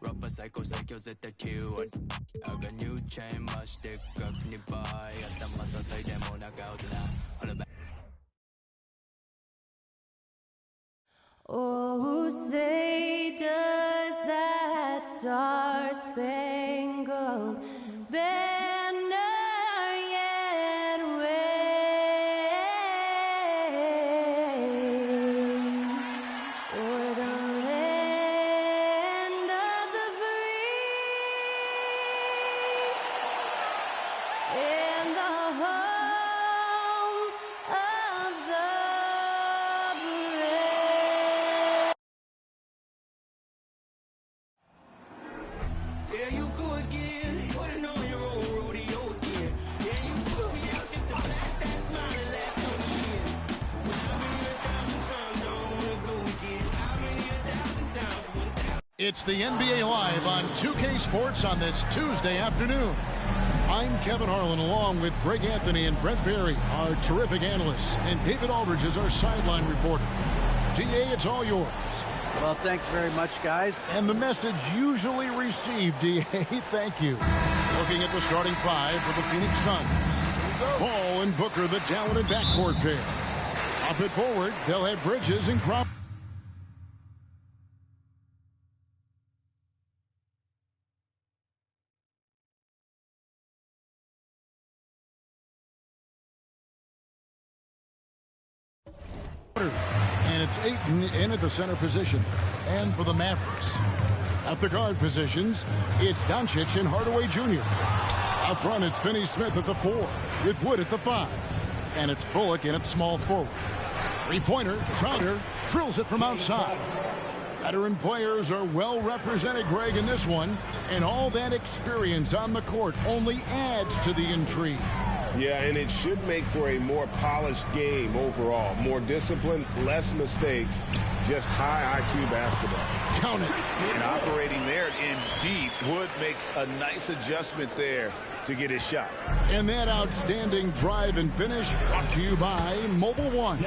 rapper psycho psycho絶対 Q あが new chain 増して額に倍頭支えでも長尾でな Oh, say does that star-spangled banner yet wave o'er the land of the free and the home of the brave. Yeah, you go again. Putting on your own rodeo again. Yeah, you push me out just to blast that smile and last on the year. Which I've been here 1,000 times, I don't wanna go again. I've been here 1,000 times, 1,000. It's the NBA Live on 2K Sports on this Tuesday afternoon. I'm Kevin Harlan along with Greg Anthony and Brent Barry, our terrific analysts, and David Aldridge is our sideline reporter. DA, it's all yours. Well, thanks very much, guys. And the message usually received, DA, thank you. Looking at the starting five for the Phoenix Suns. Paul and Booker, the talented backcourt pair. Up it forward, they'll have Bridges and Crowder. And it's Ayton in at the center position. And for the Mavericks, at the guard positions, it's Doncic and Hardaway Jr. Up front, it's Finney-Smith at the 4, with Wood at the 5. And it's Bullock in at small forward. Three-pointer, Crowder drills it from outside. Veteran players are well represented, Greg, in this one. And all that experience on the court only adds to the intrigue. Yeah, and it should make for a more polished game overall. More discipline, less mistakes, just high IQ basketball. Count it. And operating there in deep, Wood makes a nice adjustment there to get his shot. And that outstanding drive and finish brought to you by Mobile One.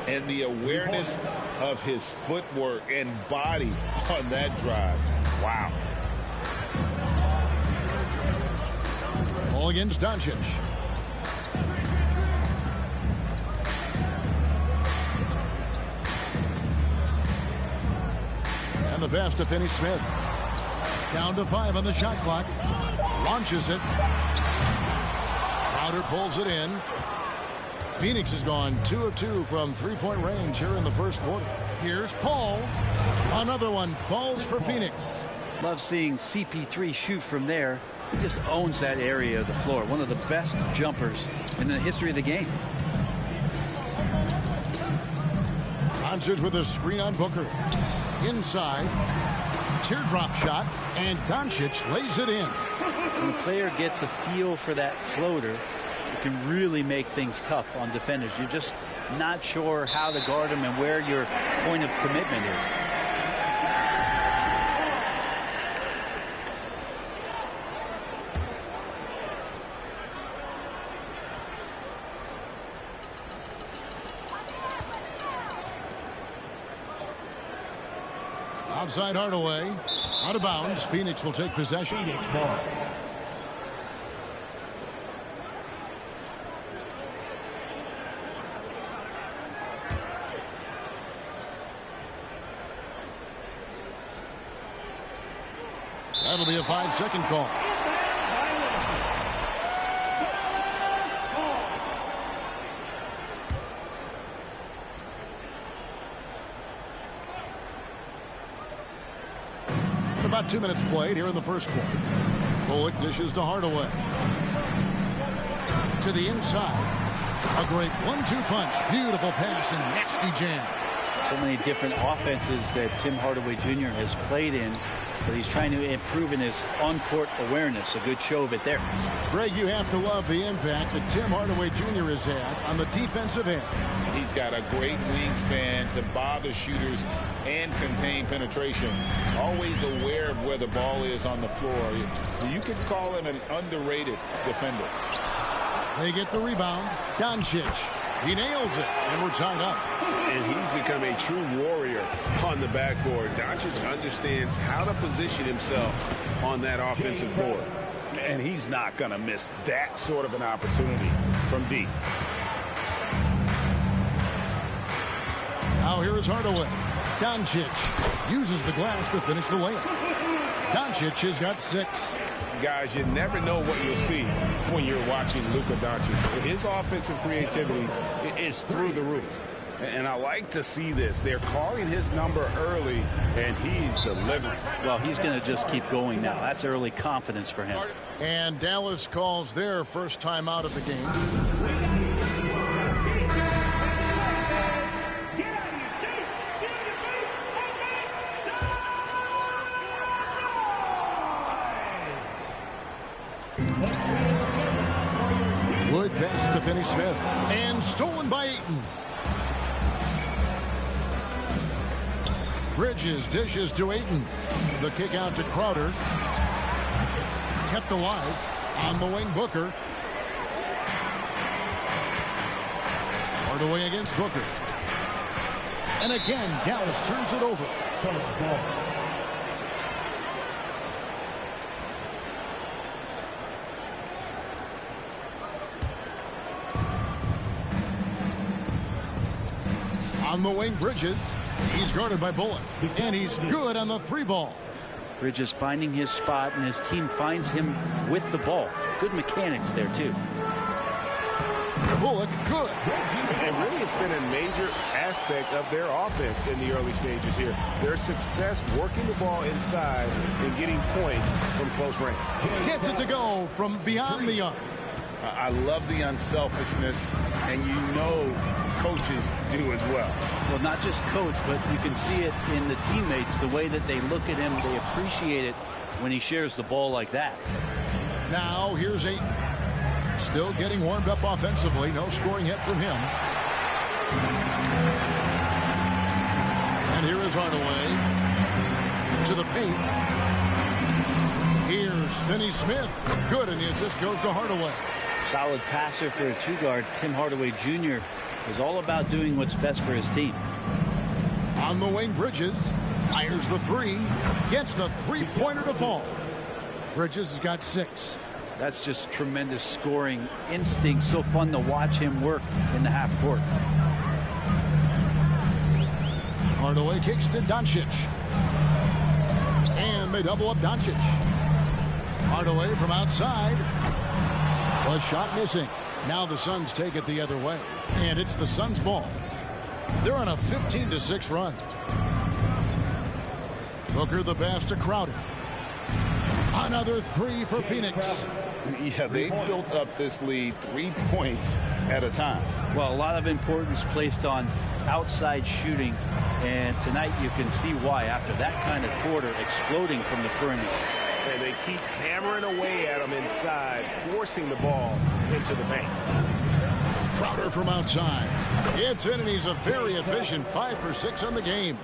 And the awareness of his footwork and body on that drive. Wow. Ball against Doncic. And the pass to Finney-Smith. Down to 5 on the shot clock. Launches it. Crowder pulls it in. Phoenix has gone 2 of 2 from three-point range here in the first quarter. Here's Paul. Another one falls for Phoenix. Love seeing CP3 shoot from there. He just owns that area of the floor. One of the best jumpers in the history of the game. Doncic with a screen on Booker. Inside. Teardrop shot. And Doncic lays it in. When a player gets a feel for that floater, it can really make things tough on defenders. You're just not sure how to guard them and where your point of commitment is. Outside Hardaway. Out of bounds. Phoenix will take possession. Phoenix ball. That'll be a 5-second call. About 2 minutes played here in the first quarter. Bullock dishes to Hardaway. To the inside. A great 1-2 punch. Beautiful pass and nasty jam. So many different offenses that Tim Hardaway Jr. has played in, but he's trying to improve in his on-court awareness. A good show of it there. Greg, you have to love the impact that Tim Hardaway Jr. has had on the defensive end. He's got a great wingspan to bother shooters and contain penetration. Always aware of where the ball is on the floor. You could call him an underrated defender. They get the rebound. Doncic He nails it, and we're tied up. And he's become a true warrior on the backboard. Doncic understands how to position himself on that offensive board. And he's not going to miss that sort of an opportunity from deep. Now here is Hardaway. Doncic uses the glass to finish the layup. Doncic has got 6. Guys, you never know what you'll see when you're watching Luka Doncic. His offensive creativity is through the roof. And I like to see this. They're calling his number early, and he's delivering. Well, he's going to just keep going now. That's early confidence for him. And Dallas calls their first time out of the game. Wood pass to Finney-Smith, and stolen by Ayton. Bridges dishes to Ayton. The kick out to Crowder. Kept alive on the wing. Booker. Hardaway against Booker. And again, Dallas turns it over. On the wing, Bridges. He's guarded by Bullock. And he's good on the 3-ball. Bridges finding his spot, and his team finds him with the ball. Good mechanics there, too. Bullock, good. And really, it's been a major aspect of their offense in the early stages here. Their success working the ball inside and getting points from close range. Gets it to go from beyond the arc. I love the unselfishness, and you know coaches do as well. Well, not just coach, but you can see it in the teammates, the way that they look at him. They appreciate it when he shares the ball like that. Now here's Ayton. Still getting warmed up offensively. No scoring hit from him. And here is Hardaway to the paint. Here's Finney-Smith. Good, and the assist goes to Hardaway. Solid passer for a 2-guard. Tim Hardaway Jr. is all about doing what's best for his team. On the wing, Bridges fires the 3. Gets the 3-pointer to fall. Bridges has got 6. That's just tremendous scoring instinct. So fun to watch him work in the half court. Hardaway kicks to Doncic. And they double up Doncic. Hardaway from outside. Was shot missing. Now the Suns take it the other way. And it's the Suns' ball. They're on a 15-6 run. Booker the pass to Crowder. Another 3 for Phoenix. Yeah, they built up this lead 3 points at a time. Well, a lot of importance placed on outside shooting. And tonight you can see why after that kind of quarter exploding from the perimeter. And they keep hammering away at them inside, forcing the ball into the paint. Crowder from outside. It's in, and he's a very efficient 5 for 6 on the game.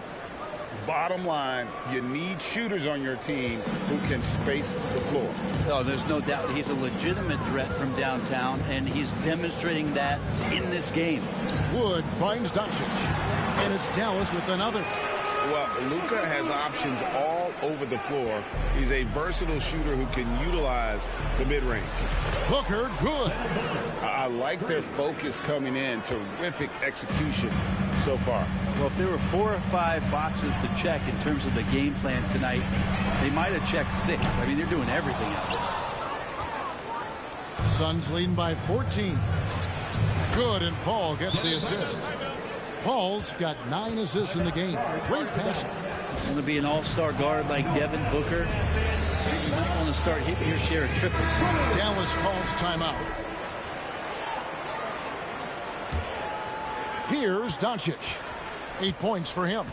Bottom line, you need shooters on your team who can space the floor. Oh, there's no doubt he's a legitimate threat from downtown, and he's demonstrating that in this game. Wood finds Doncic. And it's Dallas with another. Well, Luka has options all over the floor. He's a versatile shooter who can utilize the mid-range. Booker, good. I like their focus coming in. Terrific execution so far. Well, if there were 4 or 5 boxes to check in terms of the game plan tonight, they might have checked 6. I mean, they're doing everything out there. Suns leading by 14. Good, and Paul gets the assist. Paul's got 9 assists in the game. Great passing. Going to be an all-star guard like Devin Booker. You might want to start hitting your share of triples. Dallas calls timeout. Here's Doncic. 8 points for him.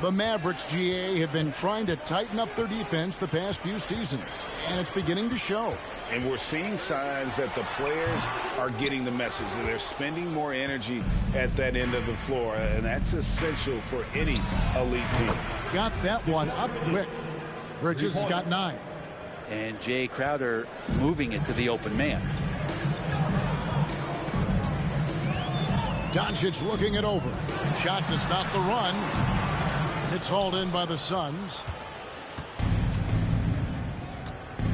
The Mavericks, GA, have been trying to tighten up their defense the past few seasons, and it's beginning to show. And we're seeing signs that the players are getting the message. They're spending more energy at that end of the floor, and that's essential for any elite team. Got that one up quick. Bridges has got 9. And Jay Crowder moving it to the open man. Doncic looking it over. Shot to stop the run. It's hauled in by the Suns.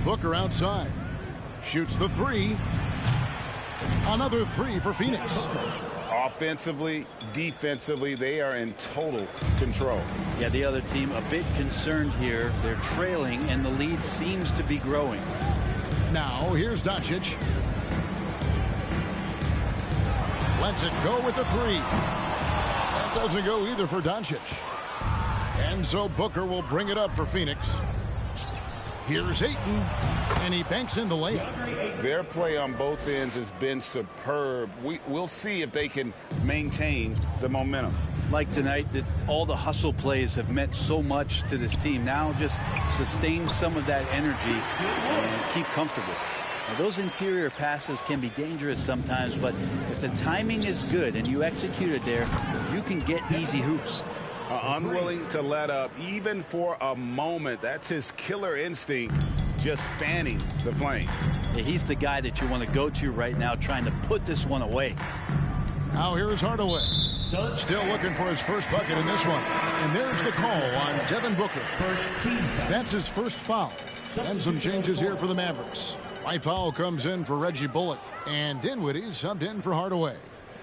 Booker outside. Shoots the three. Another three for Phoenix. Offensively, defensively, they are in total control. Yeah, the other team a bit concerned here. They're trailing, and the lead seems to be growing. Now, here's Doncic. Lets it go with the three. That doesn't go either for Doncic. And so Booker will bring it up for Phoenix. Here's Ayton, and he banks in the layup. Their play on both ends has been superb. We'll see if they can maintain the momentum. Like tonight, that all the hustle plays have meant so much to this team. Now just sustain some of that energy and keep comfortable. Now, those interior passes can be dangerous sometimes, but if the timing is good and you execute it there, you can get easy hoops. Unwilling to let up even for a moment. That's his killer instinct, just fanning the flame. Yeah, he's the guy that you want to go to right now, trying to put this one away. Now here's Hardaway. Still looking for his first bucket in this one. And there's the call on Devin Booker. That's his first foul. And some changes here for the Mavericks. Mike Powell comes in for Reggie Bullock. And Dinwiddie subbed in for Hardaway.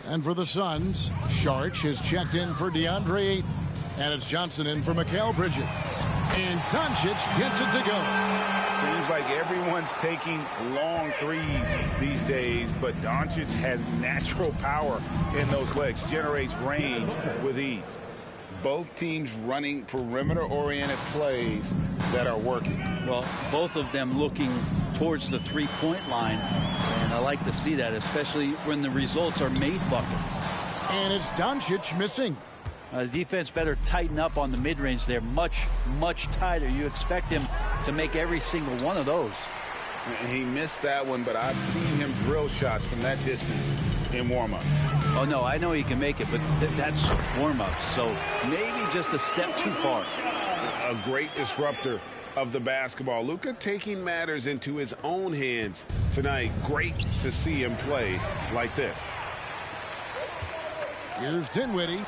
And for the Suns, Sharch is checked in for DeAndre Ayton. And it's Johnson in for Mikal Bridges. And Doncic gets it to go. Seems like everyone's taking long threes these days, but Doncic has natural power in those legs, generates range with ease. Both teams running perimeter-oriented plays that are working. Well, both of them looking towards the three-point line, and I like to see that, especially when the results are made buckets. And it's Doncic missing. The defense better tighten up on the mid-range there, much tighter. You expect him to make every single one of those. He missed that one, but I've seen him drill shots from that distance in warm-up. Oh, no, I know he can make it, but that's warm-up, so maybe just a step too far. A great disruptor of the basketball. Luka taking matters into his own hands tonight. Great to see him play like this. Here's Dinwiddie.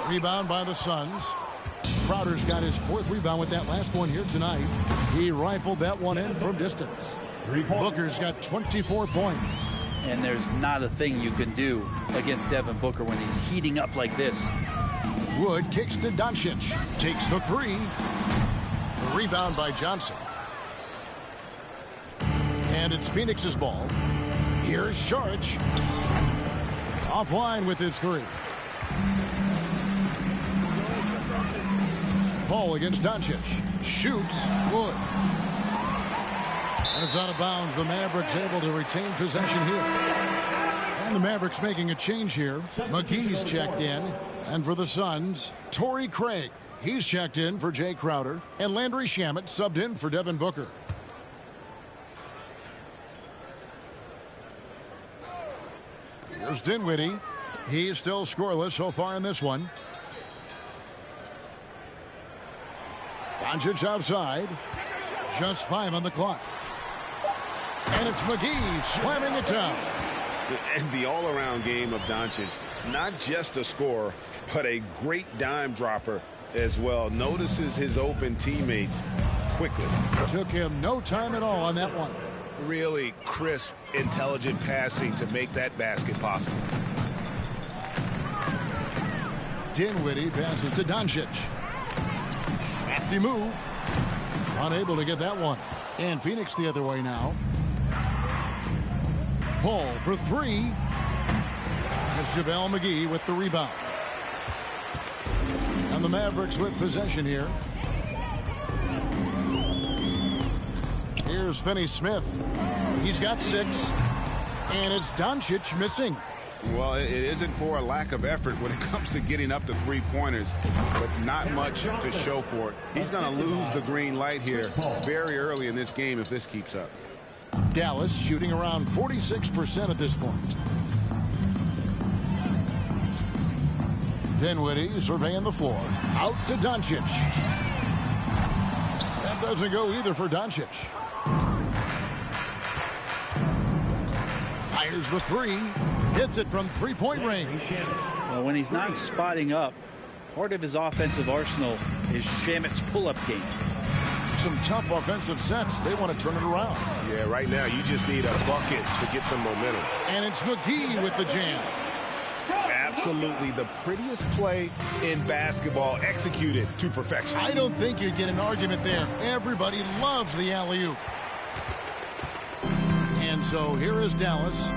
Rebound by the Suns. Crowder's got his fourth rebound with that last one here tonight. He rifled that one in from distance. Booker's got 24 points. And there's not a thing you can do against Devin Booker when he's heating up like this. Wood kicks to Doncic. Takes the three. The rebound by Johnson. And it's Phoenix's ball. Here's Sharch. Offline with his three. Paul against Doncic. Shoots. Wood. And it's out of bounds. The Mavericks able to retain possession here. And the Mavericks making a change here. McGee's checked in. And for the Suns, Torrey Craig. He's checked in for Jay Crowder. And Landry Shamet subbed in for Devin Booker. Here's Dinwiddie. He's still scoreless so far in this one. Doncic outside. Just 5 on the clock. And it's McGee slamming it down. And the all-around game of Doncic, not just a scorer, but a great dime dropper as well. Notices his open teammates quickly. Took him no time at all on that one. Really crisp, intelligent passing to make that basket possible. Dinwiddie passes to Doncic. Crafty move. Unable to get that one. And Phoenix the other way now. Paul for three. It's JaVale McGee with the rebound. And the Mavericks with possession here. Here's Finney Smith. He's got 6. And it's Doncic missing. Well, it isn't for a lack of effort when it comes to getting up to three-pointers, but not much to show for it. He's going to lose the green light here very early in this game if this keeps up. Dallas shooting around 46% at this point. Dinwiddie surveying the floor. Out to Doncic. That doesn't go either for Doncic. Fires the three. Hits it from three-point range. Well, when he's not spotting up, part of his offensive arsenal is Shamet's pull-up game. Some tough offensive sets. They want to turn it around. Yeah, right now you just need a bucket to get some momentum. And it's McGee with the jam. Absolutely the prettiest play in basketball, executed to perfection. I don't think you'd get an argument there. Everybody loves the alley-oop. And so here is Dallas.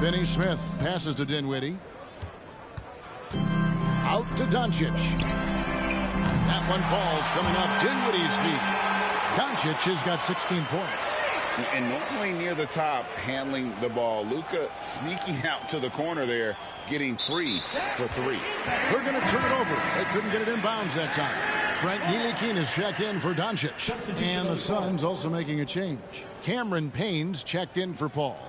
Finney Smith passes to Dinwiddie. Out to Doncic. That one falls coming off Dinwiddie's feet. Doncic has got 16 points. And normally near the top, handling the ball. Luka sneaking out to the corner there, getting free for three. They're going to turn it over. They couldn't get it in bounds that time. Frank Ntilikina is checked in for Doncic. And the Suns also making a change. Cameron Payne's checked in for Paul.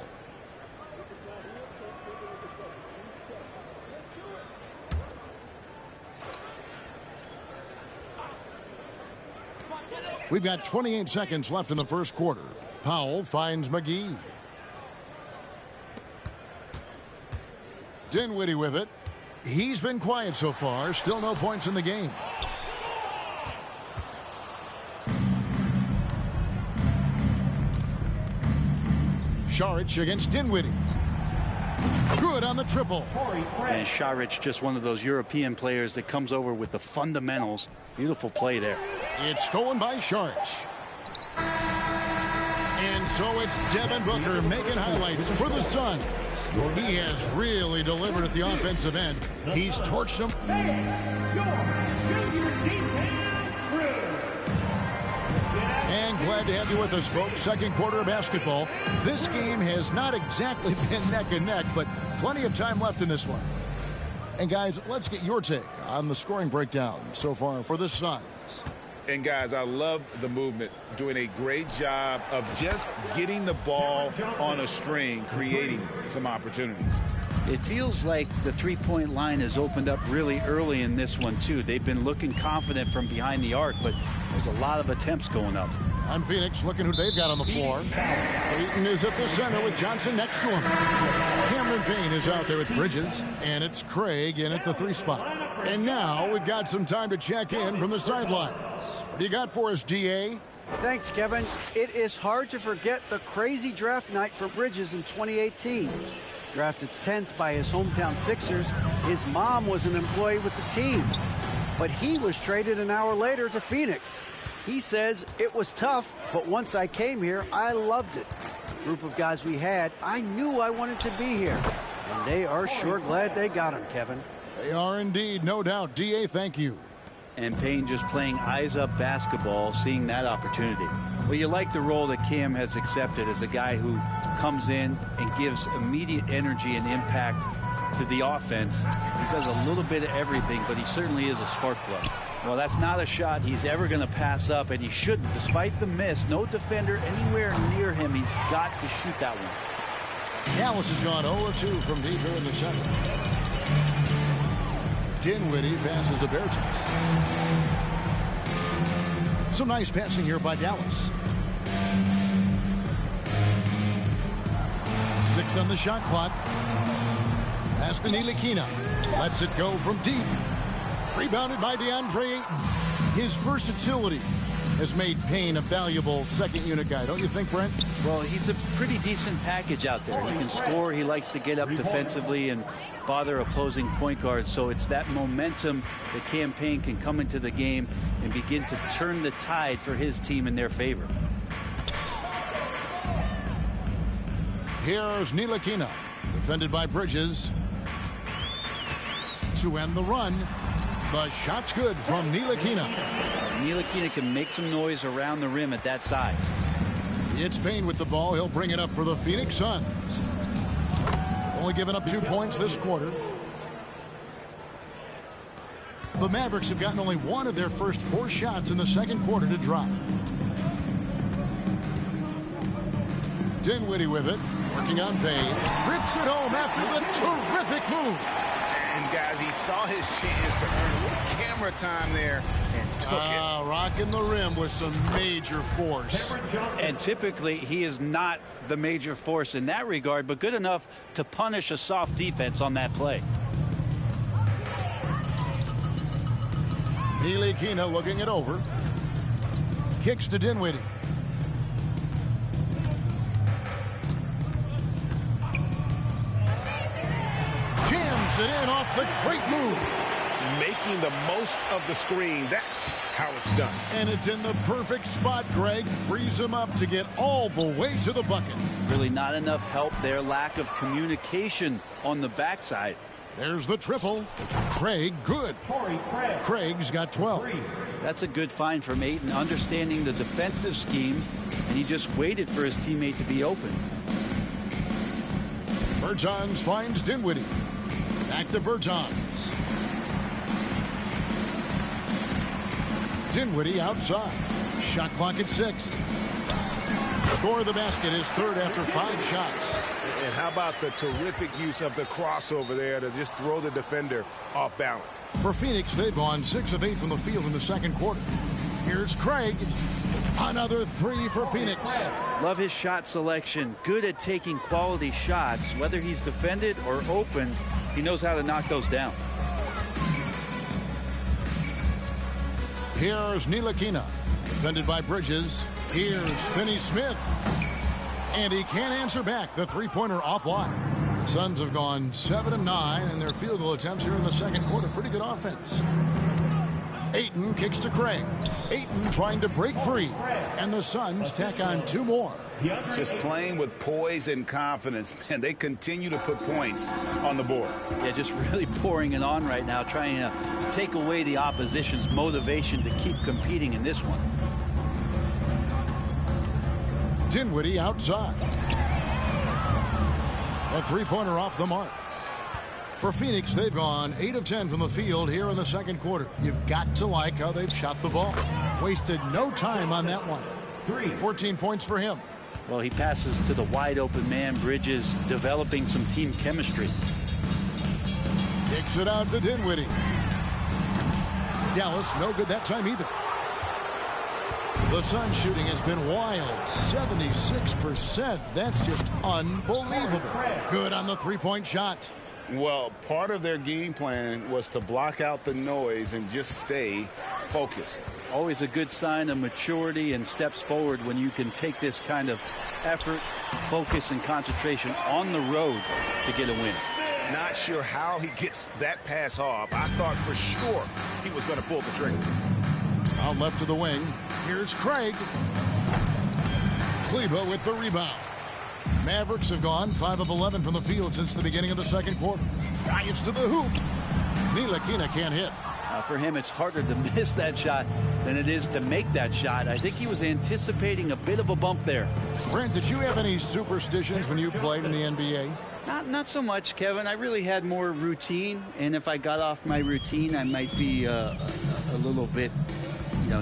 We've got 28 seconds left in the first quarter. Powell finds McGee. Dinwiddie with it. He's been quiet so far. Still no points in the game. Šarić against Dinwiddie. Good on the triple. And Šarić, just one of those European players that comes over with the fundamentals. Beautiful play there. It's stolen by Šarić. And so it's Devin Booker making highlights for the Suns. He has really delivered at the offensive end. He's torched them. And glad to have you with us, folks. Second quarter of basketball. This game has not exactly been neck and neck, but plenty of time left in this one. And guys, let's get your take on the scoring breakdown so far for the Suns. And guys, I love the movement, doing a great job of just getting the ball on a string, creating some opportunities. It feels like the three-point line has opened up really early in this one, too. They've been looking confident from behind the arc, but there's a lot of attempts going up. On Phoenix, looking who they've got on the floor. Ayton is at the center with Johnson next to him. Cameron Payne is out there with Bridges, and it's Craig in at the three spot. And now we've got some time to check in from the sidelines. What do you got for us, DA? Thanks, Kevin. It is hard to forget the crazy draft night for Bridges in 2018. Drafted 10th by his hometown Sixers, his mom was an employee with the team. But he was traded an hour later to Phoenix. He says, it was tough, but once I came here, I loved it. The group of guys we had, I knew I wanted to be here. And they are sure glad they got him, Kevin. They are indeed, no doubt. DA, thank you. And Payne just playing eyes-up basketball, seeing that opportunity. Well, you like the role that Cam has accepted as a guy who comes in and gives immediate energy and impact to the offense. He does a little bit of everything, but he certainly is a spark plug. Well, that's not a shot he's ever going to pass up, and he shouldn't. Despite the miss, no defender anywhere near him. He's got to shoot that one. Dallas has gone 0-2 from deep here in the second. Dinwiddie passes to Bertans. Some nice passing here by Dallas. 6 on the shot clock. Pass to Ntilikina. Lets it go from deep. Rebounded by DeAndre Ayton. His versatility has made Payne a valuable second unit guy, don't you think, Brent? Well, he's a pretty decent package out there. He can score. He likes to get up defensively and bother opposing point guards. So it's that momentum that Cam Payne can come into the game and begin to turn the tide for his team in their favor. Here's Ntilikina, defended by Bridges. To end the run, the shot's good from Ntilikina. Ntilikina can make some noise around the rim at that size. It's Payne with the ball. He'll bring it up for the Phoenix Suns. Only giving up 2 points this quarter. The Mavericks have gotten only one of their first 4 shots in the second quarter to drop. Dinwiddie with it, working on Payne. Rips it home after the terrific move. And And, guys, he saw his chance to earn a little camera time there and took it. Rocking the rim with some major force. And typically, he is not the major force in that regard, but good enough to punish a soft defense on that play. Ntilikina looking it over. Kicks to Dinwiddie. Jams it in off the great move. Making the most of the screen. That's how it's done. And it's in the perfect spot. Greg frees him up to get all the way to the bucket. Really not enough help there. Lack of communication on the backside. There's the triple. Craig, good. Craig's got 12. That's a good find from Ayton, understanding the defensive scheme, and he just waited for his teammate to be open. Bertans finds Dinwiddie. Back to Bertans. Dinwiddie outside. Shot clock at 6. Score of the basket is third after 5 shots. And how about the terrific use of the crossover there to just throw the defender off balance? For Phoenix, they've gone 6 of 8 from the field in the second quarter. Here's Craig. Another 3 for Phoenix. Love his shot selection. Good at taking quality shots. Whether he's defended or open, he knows how to knock those down. Here's Ntilikina. Defended by Bridges. Here's Finney-Smith. And he can't answer back. The three-pointer offline. The Suns have gone 7 of 9 in their field goal attempts here in the second quarter. Pretty good offense. Ayton kicks to Craig. Ayton trying to break free. And the Suns tack on 2 more. Just playing with poise and confidence. Man, they continue to put points on the board. Yeah, just really pouring it on right now, trying to take away the opposition's motivation to keep competing in this one. Dinwiddie outside. A three-pointer off the mark. For Phoenix, they've gone 8 of 10 from the field here in the second quarter. You've got to like how they've shot the ball. Wasted no time on that one. 14 points for him. Well, he passes to the wide-open man. Bridges developing some team chemistry. Kicks it out to Dinwiddie. Dallas no good that time either. The Suns shooting has been wild. 76%. That's just unbelievable. Good on the three-point shot. Well, part of their game plan was to block out the noise and just stay focused. Always a good sign of maturity and steps forward when you can take this kind of effort, focus, and concentration on the road to get a win. Not sure how he gets that pass off. I thought for sure he was going to pull the trigger. Out left to the wing. Here's Craig. Kleber with the rebound. Mavericks have gone 5 of 11 from the field since the beginning of the second quarter. Drives to the hoop. Ntilikina can't hit. For him, it's harder to miss that shot than it is to make that shot. I think he was anticipating a bit of a bump there. Brent, did you have any superstitions when you played in the NBA? Not so much, Kevin. I really had more routine, and if I got off my routine, I might be a little bit,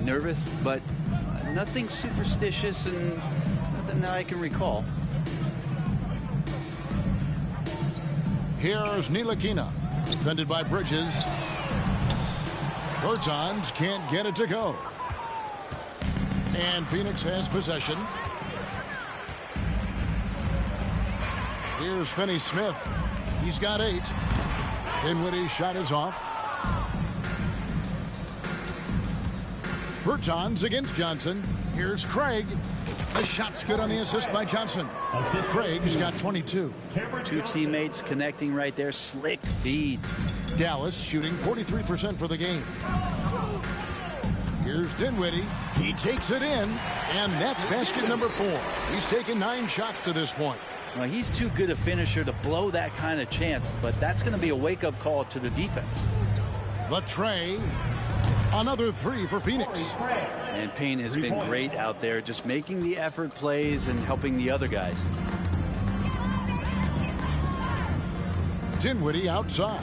nervous, but nothing superstitious and nothing that I can recall. Here's Ntilikina, defended by Bridges. Bertans can't get it to go. And Phoenix has possession. Here's Finney-Smith. He's got 8. Dinwiddie's shot is off. Bertans against Johnson. Here's Craig. The shot's good on the assist by Johnson. Craig's got 22. 2 teammates connecting right there. Slick feed. Dallas shooting 43% for the game. Here's Dinwiddie. He takes it in, and that's basket number 4. He's taken 9 shots to this point. Well, he's too good a finisher to blow that kind of chance, but that's going to be a wake-up call to the defense. The tray. Another 3 for Phoenix. And Payne has been great out there, just making the effort plays and helping the other guys. Dinwiddie outside.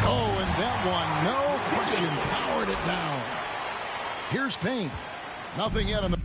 Oh, and that one, no question, powered it down. Here's Payne. Nothing yet on the